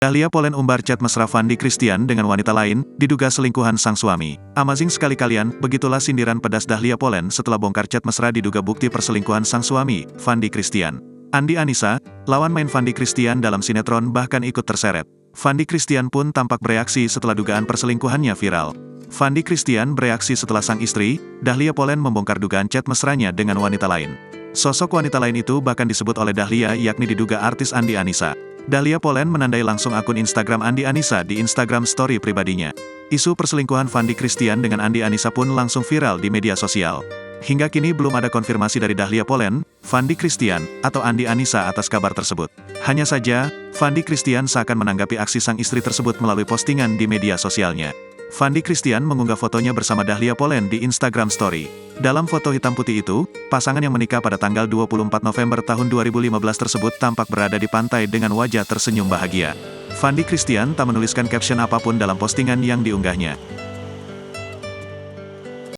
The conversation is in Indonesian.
Dahlia Polen umbar chat mesra Fandi Christian dengan wanita lain, diduga selingkuhan sang suami. Amazing sekali kalian, begitulah sindiran pedas Dahlia Polen setelah bongkar chat mesra diduga bukti perselingkuhan sang suami, Fandi Christian. Andi Anissa, lawan main Fandi Christian dalam sinetron bahkan ikut terseret. Fandi Christian pun tampak bereaksi setelah dugaan perselingkuhannya viral. Fandi Christian bereaksi setelah sang istri, Dahlia Polen membongkar dugaan chat mesranya dengan wanita lain. Sosok wanita lain itu bahkan disebut oleh Dahlia yakni diduga artis Andi Anissa. Dahlia Polen menandai langsung akun Instagram Andi Anissa di Instagram Story pribadinya. Isu perselingkuhan Fandi Christian dengan Andi Anissa pun langsung viral di media sosial. Hingga kini belum ada konfirmasi dari Dahlia Polen, Fandi Christian, atau Andi Anissa atas kabar tersebut. Hanya saja, Fandi Christian seakan menanggapi aksi sang istri tersebut melalui postingan di media sosialnya. Fandi Christian mengunggah fotonya bersama Dahlia Polen di Instagram Story. Dalam foto hitam putih itu, pasangan yang menikah pada tanggal 24 November tahun 2015 tersebut tampak berada di pantai dengan wajah tersenyum bahagia. Fandi Christian tak menuliskan caption apapun dalam postingan yang diunggahnya.